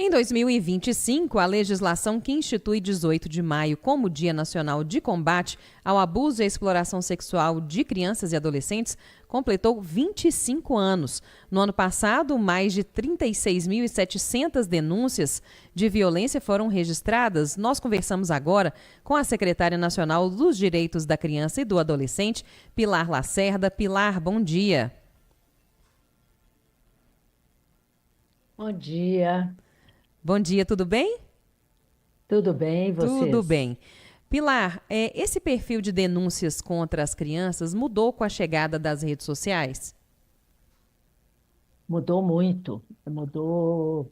Em 2025, a legislação que institui 18 de maio como Dia Nacional de Combate ao Abuso e à Exploração Sexual de Crianças e Adolescentes completou 25 anos. No ano passado, mais de 36.700 denúncias de violência foram registradas. Nós conversamos agora com a secretária nacional dos Direitos da Criança e do Adolescente, Pilar Lacerda. Pilar, bom dia. Bom dia, Bom dia, tudo bem? tudo bem, e Tudo vocês? bem. Pilar, esse perfil de denúncias contra as crianças mudou com a chegada das redes sociais? Mudou muito, mudou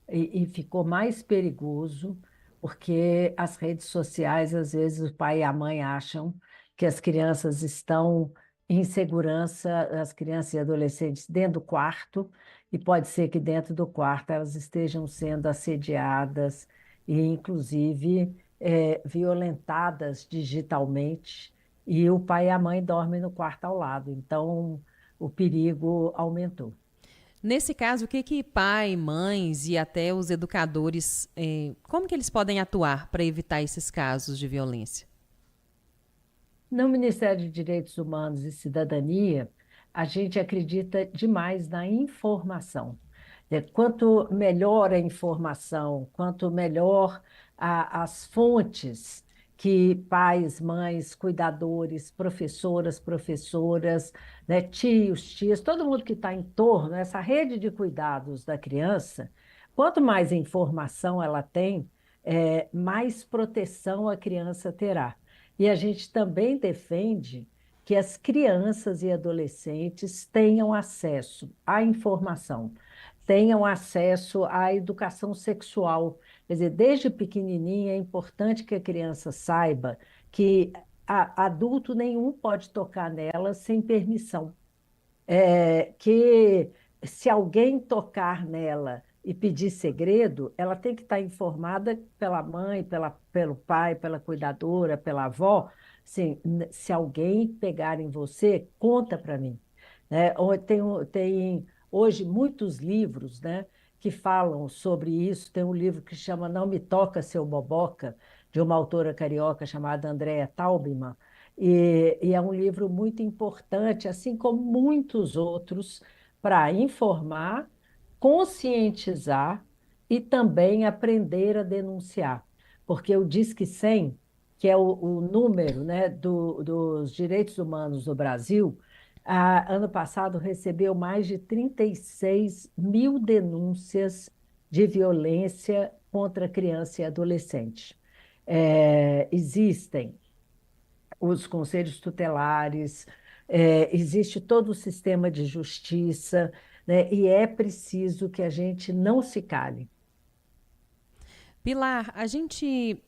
e ficou mais perigoso, porque as redes sociais, às vezes, o pai e a mãe acham que as crianças estão em segurança, as crianças e adolescentes dentro do quarto, e pode ser que dentro do quarto elas estejam sendo assediadas e, inclusive, violentadas digitalmente, e o pai e a mãe dormem no quarto ao lado. Então, o perigo aumentou. Nesse caso, o que que pai, mães e até os educadores, como que eles podem atuar para evitar esses casos de violência? No Ministério de Direitos Humanos e Cidadania, a gente acredita demais na informação. Quanto melhor a informação, quanto melhor as fontes que pais, mães, cuidadores, professoras, né, tios, tias, todo mundo que está em torno, essa rede de cuidados da criança, quanto mais informação ela tem, mais proteção a criança terá. E a gente também defende que as crianças e adolescentes tenham acesso à informação, tenham acesso à educação sexual. Quer dizer, desde pequenininha é importante que a criança saiba que adulto nenhum pode tocar nela sem permissão, que se alguém tocar nela e pedir segredo, ela tem que estar informada pela mãe, pelo pai, pela cuidadora, pela avó. Assim, se alguém pegar em você, conta para mim. Né? Tem hoje muitos livros, né, que falam sobre isso. Tem um livro que chama Não Me Toca, Seu Boboca, de uma autora carioca chamada Andréa Taubman, e é um livro muito importante, assim como muitos outros, para informar, conscientizar e também aprender a denunciar. Porque o Disque 100, que é o número, né, dos direitos humanos no Brasil, ano passado recebeu mais de 36 mil denúncias de violência contra criança e adolescente. Existem os conselhos tutelares, existe todo o sistema de justiça, né? E é preciso que a gente não se cale. Pilar, a gente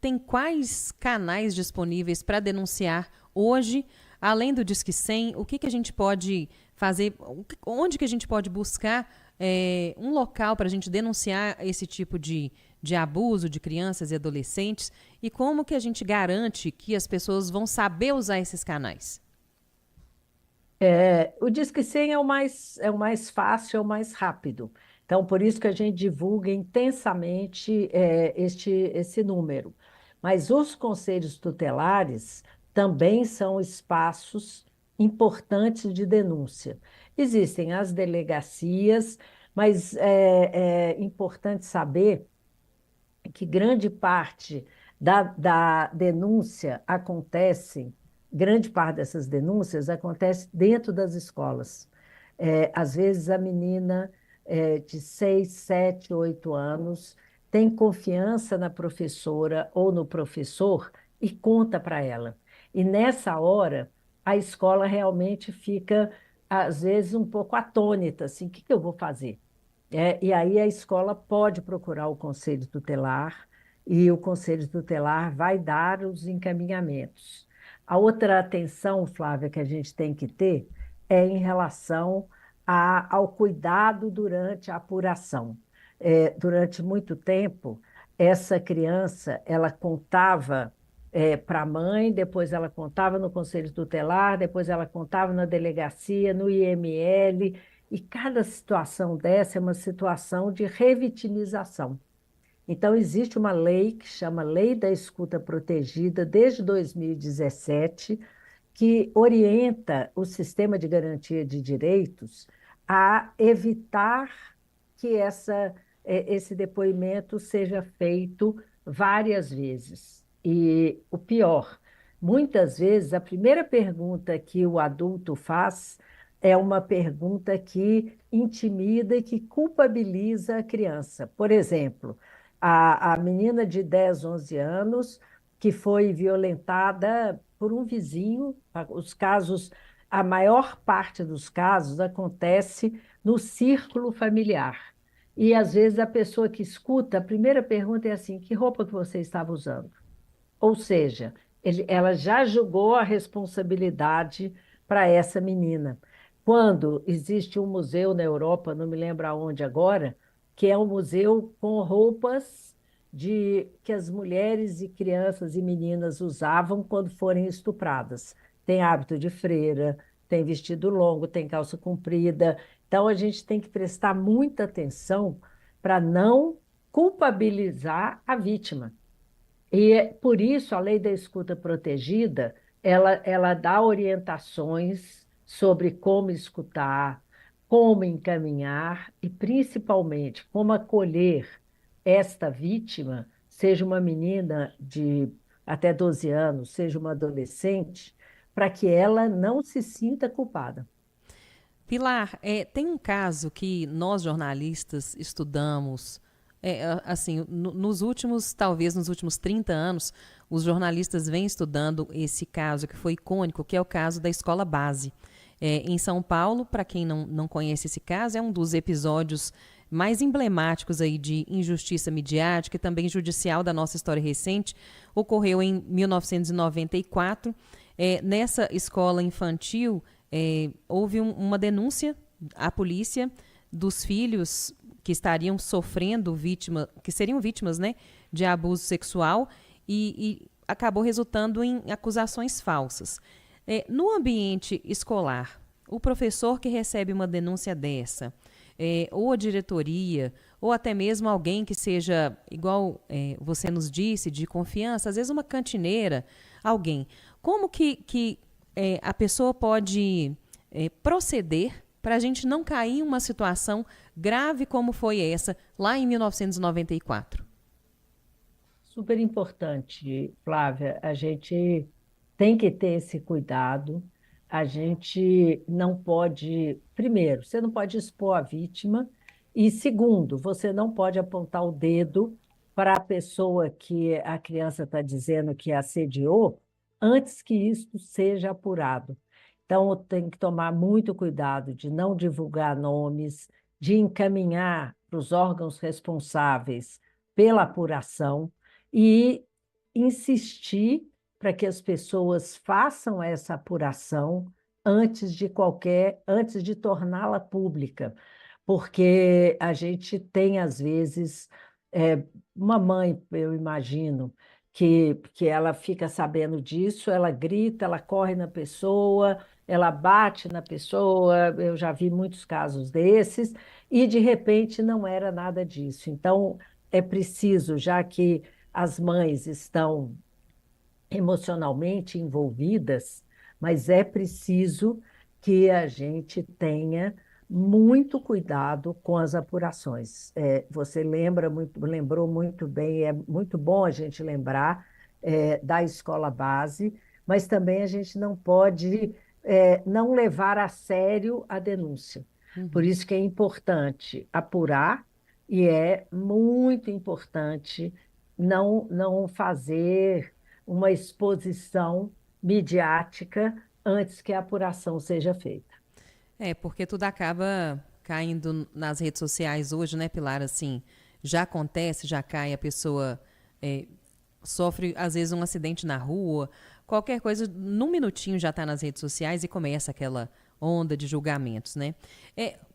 tem quais canais disponíveis para denunciar hoje, além do Disque 100, o que que a gente pode fazer, onde que a gente pode buscar um local para a gente denunciar esse tipo de abuso de crianças e adolescentes e como que a gente garante que as pessoas vão saber usar esses canais? O Disque 100 é o mais fácil, é o mais rápido. Então, por isso que a gente divulga intensamente esse número. Mas os conselhos tutelares também são espaços importantes de denúncia. Existem as delegacias, mas é importante saber que grande parte da denúncia acontece, grande parte dessas denúncias acontece dentro das escolas. Às vezes a menina de 6, 7, 8 anos tem confiança na professora ou no professor e conta para ela. E nessa hora, a escola realmente fica, às vezes, um pouco atônita, assim, o que que eu vou fazer? E aí a escola pode procurar o conselho tutelar e o conselho tutelar vai dar os encaminhamentos. A outra atenção, Flávia, que a gente tem que ter é em relação ao cuidado durante a apuração. Durante muito tempo, essa criança, ela contava para a mãe, depois ela contava no conselho tutelar, depois ela contava na delegacia, no IML, E cada situação dessa é uma situação de revitimização. Então, existe uma lei que chama Lei da Escuta Protegida, desde 2017, que orienta o sistema de garantia de direitos a evitar que esse depoimento seja feito várias vezes. E o pior, muitas vezes a primeira pergunta que o adulto faz é uma pergunta que intimida e que culpabiliza a criança. Por exemplo, a menina de 10, 11 anos que foi violentada por um vizinho. Os casos, a maior parte dos casos acontece no círculo familiar. E às vezes a pessoa que escuta, a primeira pergunta é assim: que roupa que você estava usando? Ou seja, ela já jogou a responsabilidade para essa menina. Quando existe um museu na Europa, não me lembro aonde agora, que é um museu com roupas que as mulheres e crianças e meninas usavam quando forem estupradas. Tem hábito de freira, tem vestido longo, tem calça comprida. Então, a gente tem que prestar muita atenção para não culpabilizar a vítima. E por isso a lei da escuta protegida, ela dá orientações sobre como escutar, como encaminhar e principalmente como acolher esta vítima, seja uma menina de até 12 anos, seja uma adolescente, para que ela não se sinta culpada. Pilar, tem um caso que nós jornalistas estudamos, assim, talvez nos últimos 30 anos, os jornalistas vêm estudando esse caso que foi icônico, que é o caso da escola base. Em São Paulo, para quem não conhece esse caso, é um dos episódios mais emblemáticos aí de injustiça midiática e também judicial da nossa história recente. Ocorreu em 1994. Nessa escola infantil, houve uma denúncia à polícia dos filhos que estariam sofrendo que seriam vítimas, né, de abuso sexual e acabou resultando em acusações falsas. No ambiente escolar, o professor que recebe uma denúncia dessa, ou a diretoria, ou até mesmo alguém que seja, igual você nos disse, de confiança, às vezes uma cantineira, alguém. Como que a pessoa pode proceder para a gente não cair em uma situação grave como foi essa lá em 1994? Super importante, Flávia. A gente tem que ter esse cuidado. A gente não pode, primeiro, você não pode expor a vítima, e segundo, você não pode apontar o dedo para a pessoa que a criança está dizendo que assediou antes que isso seja apurado. Então, tem que tomar muito cuidado de não divulgar nomes, de encaminhar para os órgãos responsáveis pela apuração e insistir para que as pessoas façam essa apuração antes de torná-la pública, porque a gente tem às vezes uma mãe, eu imagino, que ela fica sabendo disso, ela grita, ela corre na pessoa, ela bate na pessoa, eu já vi muitos casos desses, e de repente não era nada disso. Então, é preciso, já que as mães estão emocionalmente envolvidas, mas é preciso que a gente tenha muito cuidado com as apurações. Você lembrou muito bem, é muito bom a gente lembrar da escola base, mas também a gente não pode não levar a sério a denúncia. Por Uhum. isso que é importante apurar e é muito importante não fazer uma exposição midiática antes que a apuração seja feita. Porque tudo acaba caindo nas redes sociais hoje, né, Pilar? Assim, já acontece, já cai, a pessoa sofre, às vezes, um acidente na rua, qualquer coisa, num minutinho já está nas redes sociais e começa aquela onda de julgamentos, né?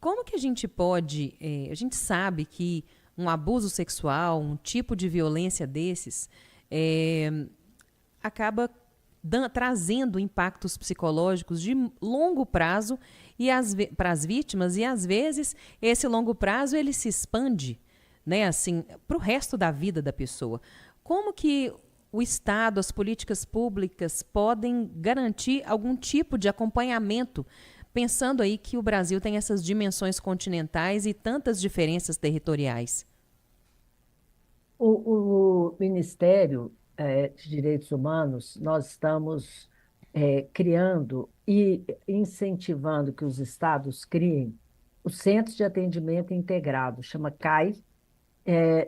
Como que a gente pode... a gente sabe que um abuso sexual, um tipo de violência desses, acaba trazendo impactos psicológicos de longo prazo para as vítimas, e às vezes esse longo prazo ele se expande, né, assim, para o resto da vida da pessoa. Como que o Estado, as políticas públicas podem garantir algum tipo de acompanhamento, pensando aí que o Brasil tem essas dimensões continentais e tantas diferenças territoriais? O Ministério de Direitos Humanos, nós estamos criando e incentivando que os estados criem o Centro de Atendimento Integrado, chama CAI.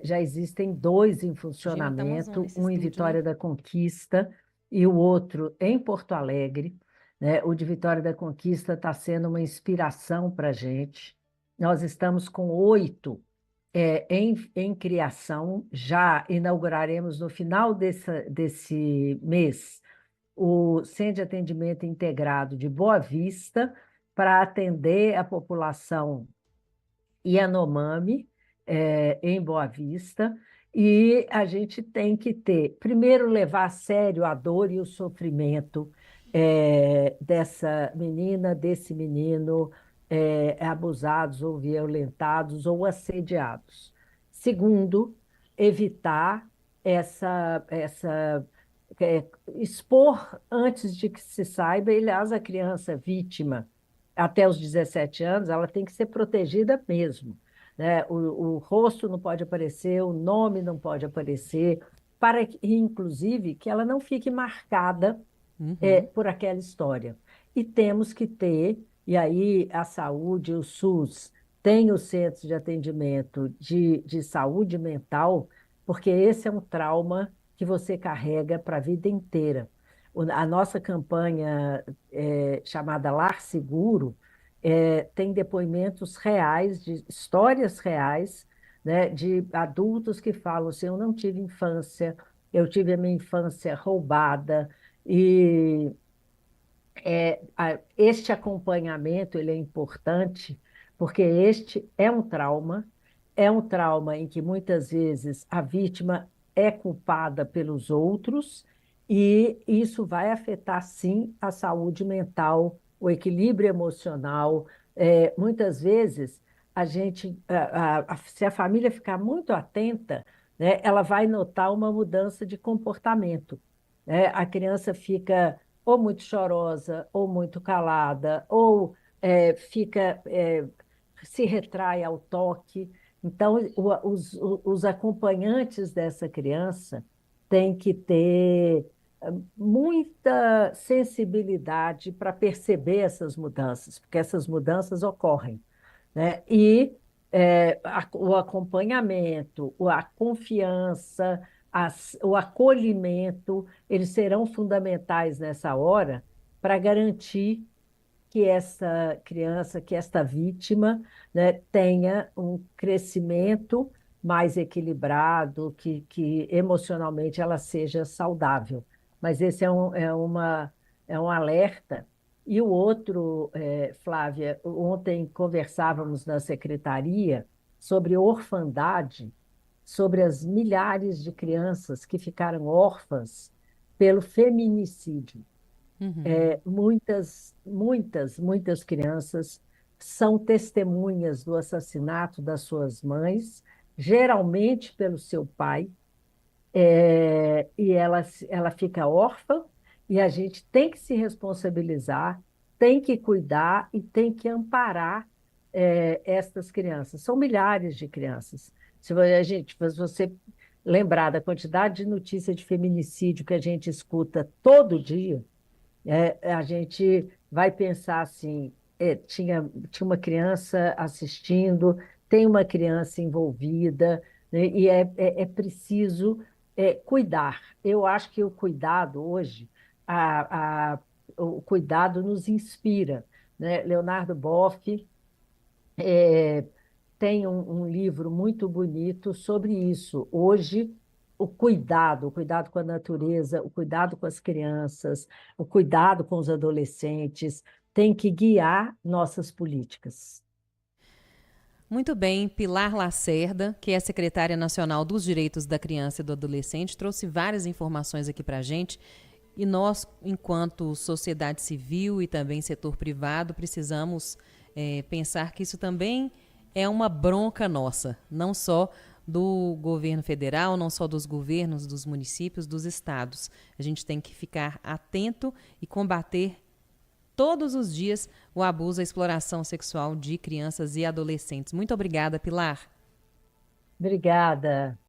Já existem dois em Gina, tá uma zona funcionamento, esse um em estúdio, né? Vitória da Conquista e o outro em Porto Alegre, né? O de Vitória da Conquista está sendo uma inspiração para a gente. Nós estamos com 8 em criação, já inauguraremos no final desse mês o Centro de Atendimento Integrado de Boa Vista para atender a população Yanomami, em Boa Vista, e a gente tem que ter, primeiro, levar a sério a dor e o sofrimento dessa menina, desse menino, abusados ou violentados ou assediados. Segundo, evitar essa expor antes de que se saiba, e, aliás, a criança vítima até os 17 anos, ela tem que ser protegida mesmo, né? O rosto não pode aparecer, o nome não pode aparecer, para que, inclusive, que ela não fique marcada Uhum. por aquela história. E temos que ter, e aí a saúde, o SUS, tem os centros de atendimento de saúde mental, porque esse é um trauma que você carrega para a vida inteira. A nossa campanha chamada Lar Seguro tem depoimentos reais, de histórias reais, né, de adultos que falam assim, eu não tive infância, eu tive a minha infância roubada, e este acompanhamento ele é importante porque este é um trauma em que muitas vezes a vítima é culpada pelos outros e isso vai afetar sim a saúde mental, o equilíbrio emocional. Muitas vezes a gente, se a família ficar muito atenta, né, ela vai notar uma mudança de comportamento, né? A criança fica ou muito chorosa, ou muito calada, ou se retrai ao toque. Então, os acompanhantes dessa criança têm que ter muita sensibilidade para perceber essas mudanças, porque essas mudanças ocorrem, né? E o acompanhamento, a confiança, o acolhimento, eles serão fundamentais nessa hora para garantir que essa criança, que esta vítima, né, tenha um crescimento mais equilibrado, que emocionalmente ela seja saudável. Mas esse é um alerta. E o outro, Flávia, ontem conversávamos na secretaria sobre orfandade, sobre as milhares de crianças que ficaram órfãs pelo feminicídio. Uhum. Muitas crianças são testemunhas do assassinato das suas mães, geralmente pelo seu pai, e ela fica órfã, e a gente tem que se responsabilizar, tem que cuidar e tem que amparar estas crianças. São milhares de crianças. Se você lembrar da quantidade de notícia de feminicídio que a gente escuta todo dia, a gente vai pensar assim, tinha uma criança assistindo, tem uma criança envolvida, né, e é preciso cuidar. Eu acho que o cuidado hoje, o cuidado nos inspira, né? Leonardo Boff tem um livro muito bonito sobre isso. Hoje, o cuidado com a natureza, o cuidado com as crianças, o cuidado com os adolescentes, tem que guiar nossas políticas. Muito bem, Pilar Lacerda, que é secretária nacional dos Direitos da Criança e do Adolescente, trouxe várias informações aqui para a gente. E nós, enquanto sociedade civil e também setor privado, precisamos pensar que isso também é uma bronca nossa, não só do governo federal, não só dos governos, dos municípios, dos estados. A gente tem que ficar atento e combater todos os dias o abuso, a exploração sexual de crianças e adolescentes. Muito obrigada, Pilar. Obrigada.